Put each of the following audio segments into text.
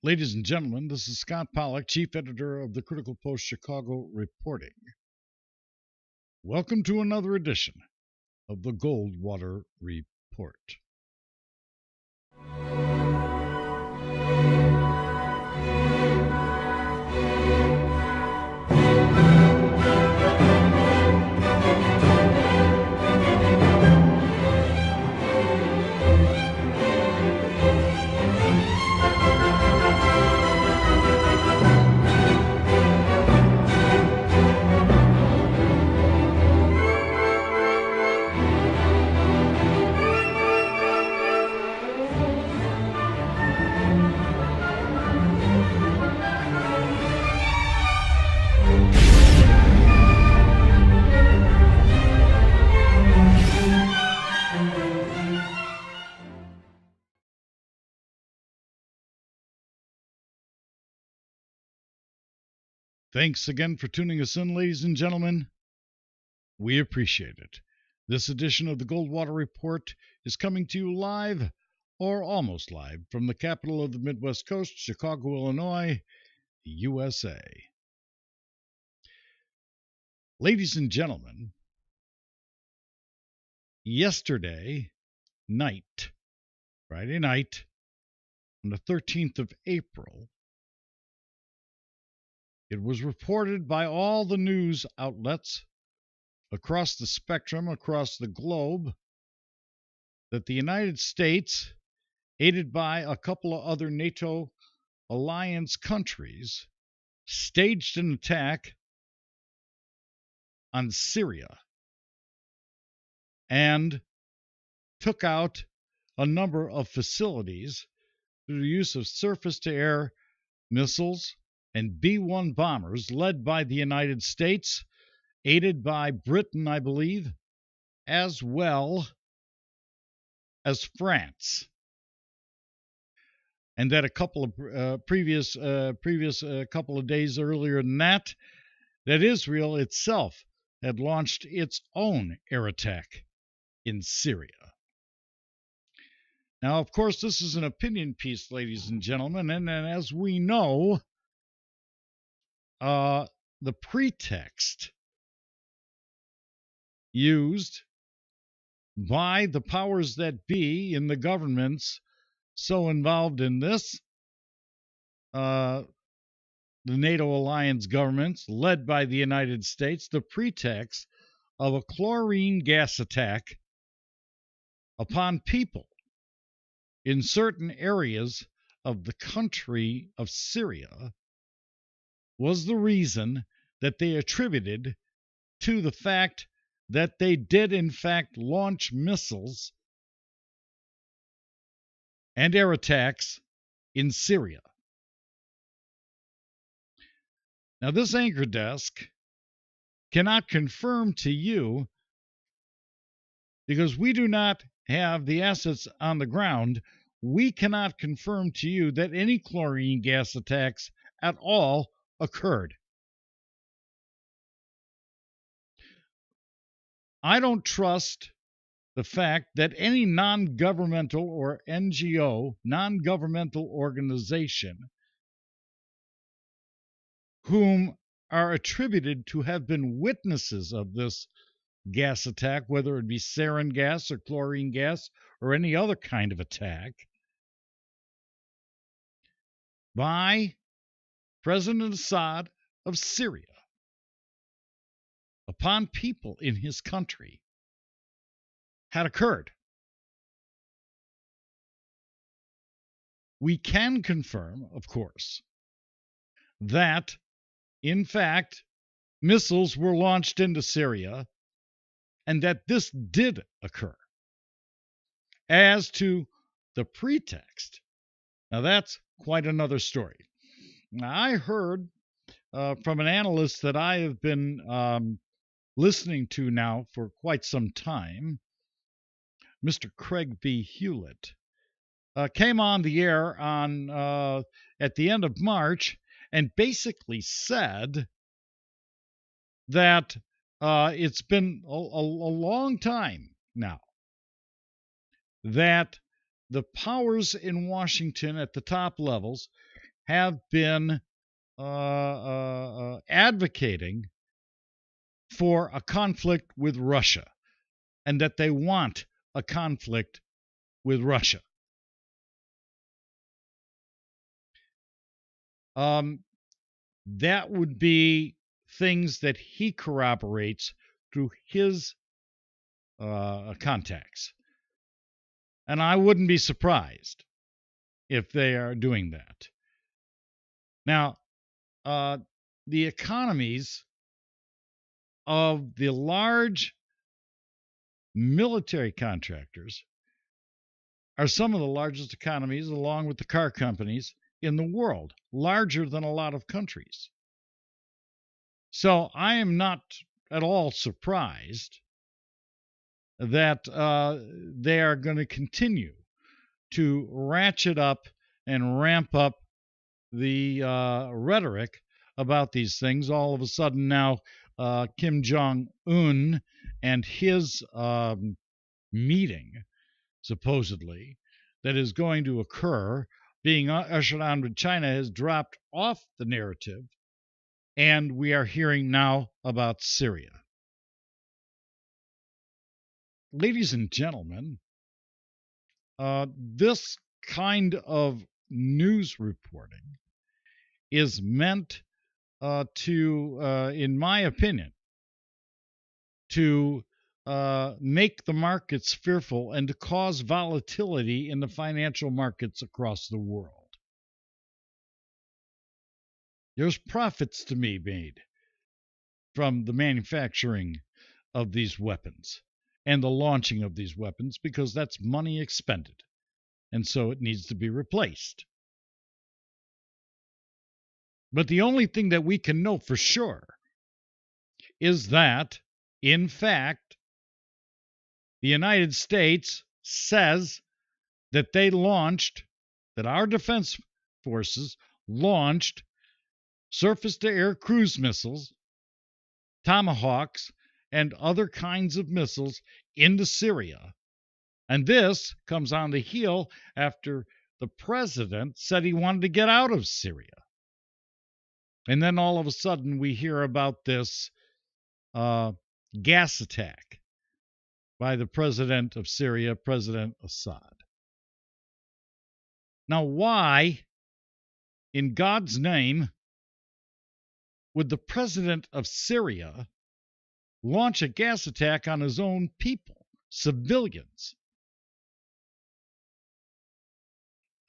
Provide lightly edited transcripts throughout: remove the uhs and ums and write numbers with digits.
Ladies and gentlemen, this is Scott Pollock, Chief Editor of the Critical Post Chicago, reporting. Welcome to another edition of the Goldwater Report. Thanks again for tuning us in, ladies and gentlemen. We appreciate it. This edition of the Goldwater Report is coming to you live, or almost live, from the capital of the Midwest Coast, Chicago, Illinois, USA. Ladies and gentlemen, yesterday night, Friday night, on the 13th of April, it was reported by all the news outlets across the spectrum, across the globe, that the United States, aided by a couple of other NATO alliance countries, staged an attack on Syria and took out a number of facilities through the use of surface-to-air missiles and B-1 bombers led by the United States, aided by Britain, I believe, as well as France. And that a couple of previous couple of days earlier than that, that Israel itself had launched its own air attack in Syria. Now, of course, this is an opinion piece, ladies and gentlemen, and as we know, the pretext used by the powers that be in the governments so involved in this, the NATO alliance governments led by the United States, the pretext of a chlorine gas attack upon people in certain areas of the country of Syria was the reason that they attributed to the fact that they did in fact launch missiles and air attacks in Syria. Now, this anchor desk cannot confirm to you, because we do not have the assets on the ground, we cannot confirm to you that any chlorine gas attacks at all occurred. I don't trust the fact that any non-governmental or NGO, non-governmental organization, whom are attributed to have been witnesses of this gas attack, whether it be sarin gas or chlorine gas or any other kind of attack, by President Assad of Syria upon people in his country had occurred. We can confirm, of course, that, in fact, missiles were launched into Syria and that this did occur. As to the pretext, now that's quite another story. Now, I heard from an analyst that I have been listening to now for quite some time, Mr. Craig B. Hewlett, came on the air on at the end of March and basically said that it's been a long time now that the powers in Washington at the top levels, have been advocating for a conflict with Russia, and that they want a conflict with Russia. That would be things that he corroborates through his contacts. And I wouldn't be surprised if they are doing that. Now, the economies of the large military contractors are some of the largest economies, along with the car companies, in the world, larger than a lot of countries. So I am not at all surprised that they are going to continue to ratchet up and ramp up the rhetoric about these things. All of a sudden now, Kim Jong-un and his meeting, supposedly, that is going to occur, being ushered on with China, has dropped off the narrative, and we are hearing now about Syria. Ladies and gentlemen, this kind of news reporting is meant to, in my opinion, to make the markets fearful and to cause volatility in the financial markets across the world. There's profits to be made from the manufacturing of these weapons and the launching of these weapons, because that's money expended, and so it needs to be replaced. But the only thing that we can know for sure is that, in fact, the United States says that that our defense forces launched surface-to-air cruise missiles, Tomahawks, and other kinds of missiles into Syria. And this comes on the heel after the president said he wanted to get out of Syria. And then all of a sudden we hear about this gas attack by the president of Syria, President Assad. Now, why, in God's name, would the president of Syria launch a gas attack on his own people, civilians?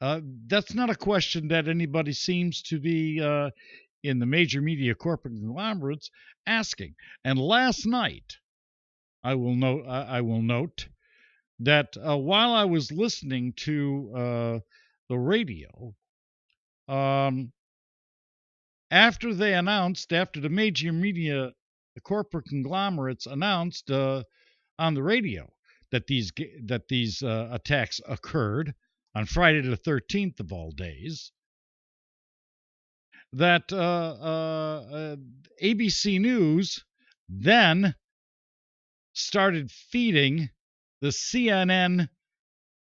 That's not a question that anybody seems to be in the major media corporate conglomerates asking. And last night, I will note that while I was listening to the radio, after the major media corporate conglomerates announced on the radio that these attacks occurred on Friday the 13th of all days, that ABC News then started feeding the CNN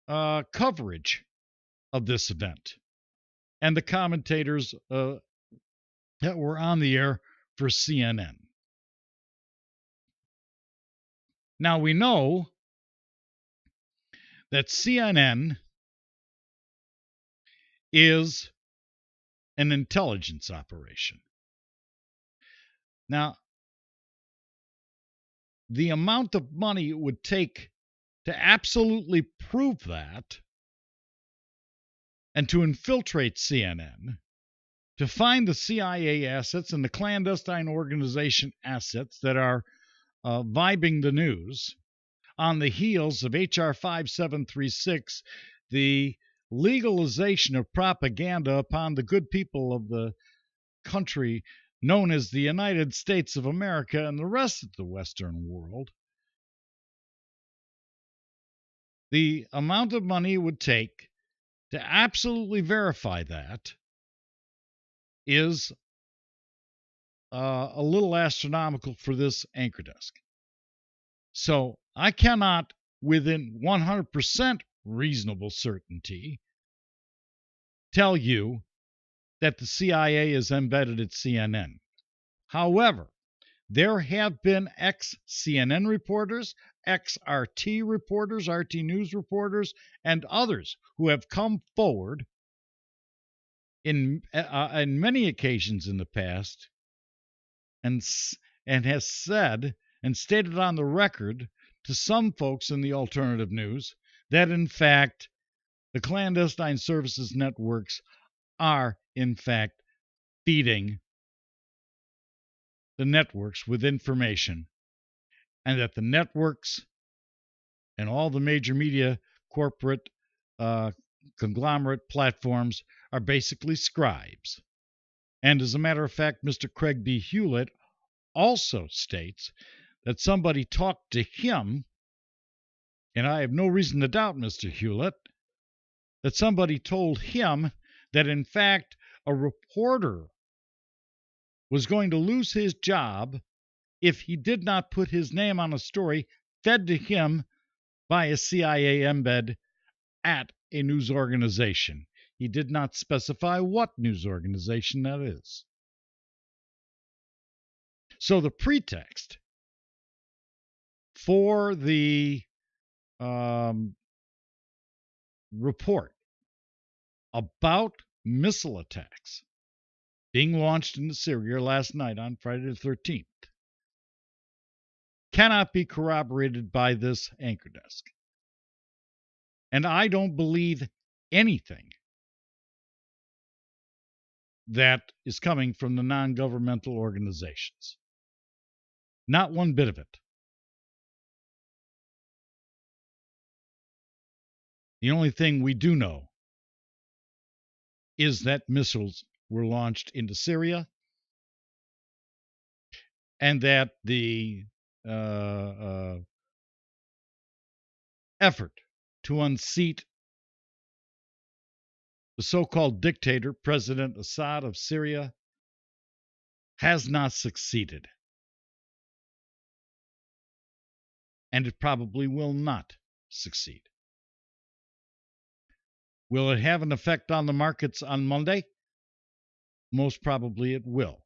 coverage of this event and the commentators that were on the air for CNN. Now we know that CNN is an intelligence operation. Now, the amount of money it would take to absolutely prove that and to infiltrate CNN, to find the CIA assets and the clandestine organization assets that are vibing the news on the heels of H.R. 5736, the legalization of propaganda upon the good people of the country known as the United States of America and the rest of the Western world. The amount of money it would take to absolutely verify that is a little astronomical for this anchor desk. So I cannot, within 100% reasonable certainty, tell you that the CIA is embedded at CNN. However, there have been ex-CNN reporters, ex-RT reporters, RT News reporters, and others who have come forward in many occasions in the past and has said and stated on the record to some folks in the alternative news that, in fact, the clandestine services networks are, in fact, feeding the networks with information, and that the networks and all the major media corporate conglomerate platforms are basically scribes. And as a matter of fact, Mr. Craig B. Hewlett also states that somebody talked to him, and I have no reason to doubt Mr. Hewlett, that somebody told him that, in fact, a reporter was going to lose his job if he did not put his name on a story fed to him by a CIA embed at a news organization. He did not specify what news organization that is. So the pretext for the report about missile attacks being launched into Syria last night on Friday the 13th cannot be corroborated by this anchor desk. And I don't believe anything that is coming from the non-governmental organizations. Not one bit of it. The only thing we do know is that missiles were launched into Syria and that the effort to unseat the so-called dictator, President Assad of Syria, has not succeeded. And it probably will not succeed. Will it have an effect on the markets on Monday? Most probably it will.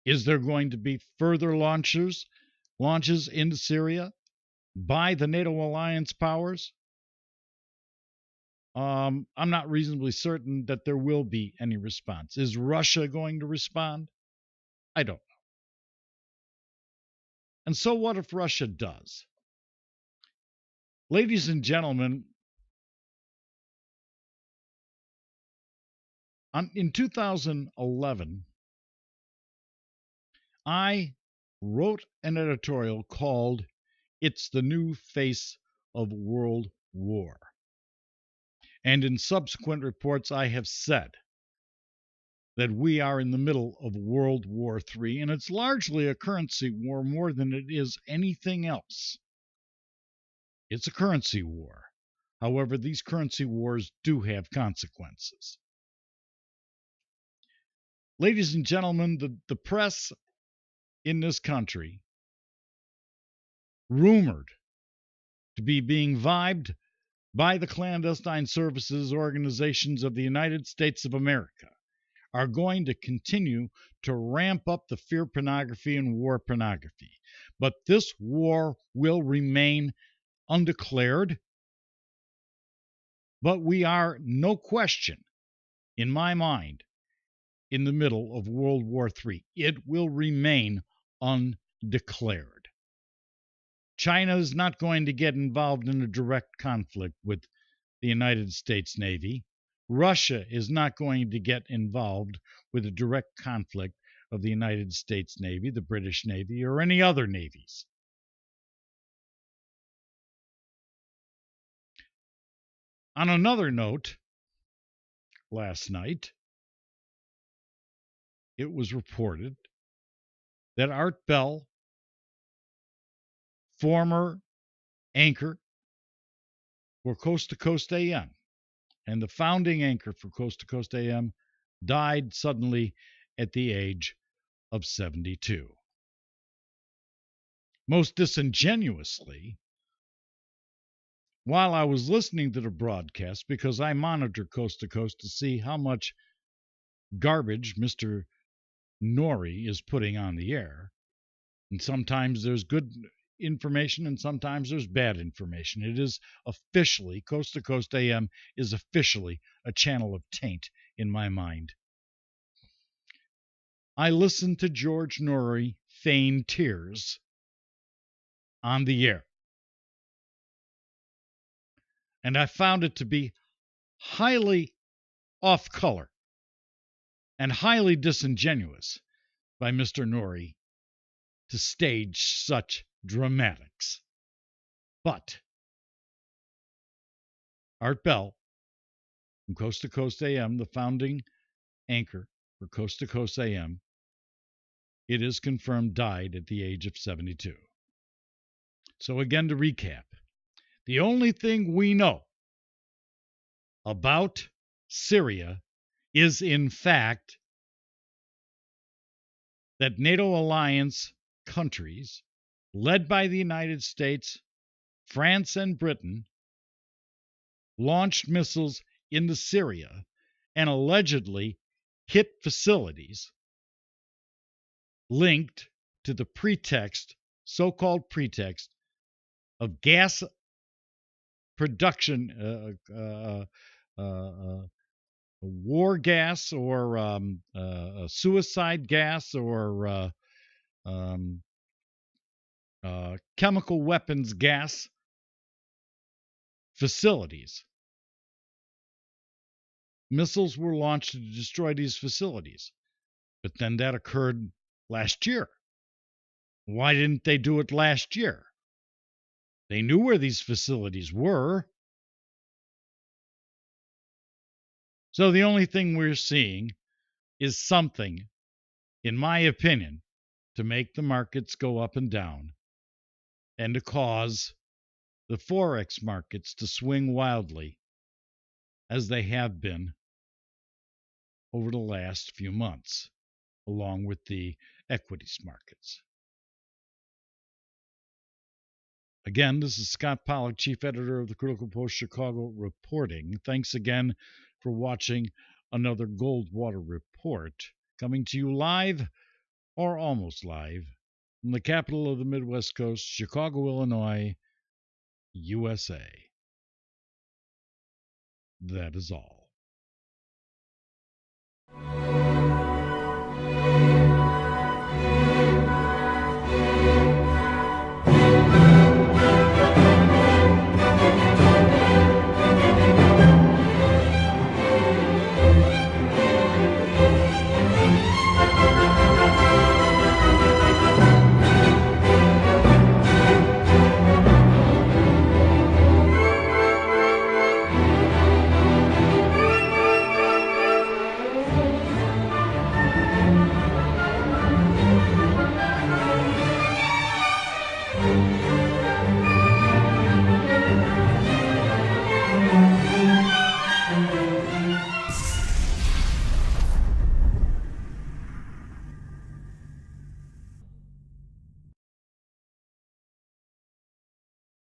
Is there going to be further launches into Syria by the NATO alliance powers? I'm not reasonably certain that there will be any response. Is Russia going to respond? I don't know. And so what if Russia does? Ladies and gentlemen, in 2011, I wrote an editorial called "It's the New Face of World War." And in subsequent reports, I have said that we are in the middle of World War III, and it's largely a currency war more than it is anything else. It's a currency war. However, these currency wars do have consequences. Ladies and gentlemen, the press in this country, rumored to be being vibed by the clandestine services organizations of the United States of America, are going to continue to ramp up the fear pornography and war pornography. But this war will remain undeclared. But we are, no question, in my mind, in the middle of World War III. It will remain undeclared. China is not going to get involved in a direct conflict with the United States Navy. Russia is not going to get involved with a direct conflict of the United States Navy, the British Navy, or any other navies. On another note, last night, it was reported that Art Bell, former anchor for Coast to Coast AM and the founding anchor for Coast to Coast AM, died suddenly at the age of 72. Most disingenuously, while I was listening to the broadcast, because I monitor Coast to Coast to see how much garbage Mr. Nori is putting on the air, and sometimes there's good information and sometimes there's bad information. It is officially, Coast to Coast AM is officially a channel of taint in my mind. I listened to George Nori feign tears on the air, and I found it to be highly off color and highly disingenuous by Mr. Nori to stage such dramatics. But Art Bell from Coast to Coast AM, the founding anchor for Coast to Coast AM, it is confirmed died at the age of 72. So again, to recap, the only thing we know about Syria is, in fact, that NATO alliance countries, led by the United States, France, and Britain, launched missiles into Syria and allegedly hit facilities linked to the pretext, so-called pretext, of gas production, war gas or suicide gas or chemical weapons gas facilities. Missiles were launched to destroy these facilities. But then that occurred last year. Why didn't they do it last year? They knew where these facilities were. So the only thing we're seeing is something, in my opinion, to make the markets go up and down and to cause the Forex markets to swing wildly as they have been over the last few months, along with the equities markets. Again, this is Scott Pollock, Chief Editor of the Critical Post Chicago, reporting. Thanks again for watching another Goldwater report, coming to you live or almost live from the capital of the Midwest Coast, Chicago, Illinois, USA. That is all.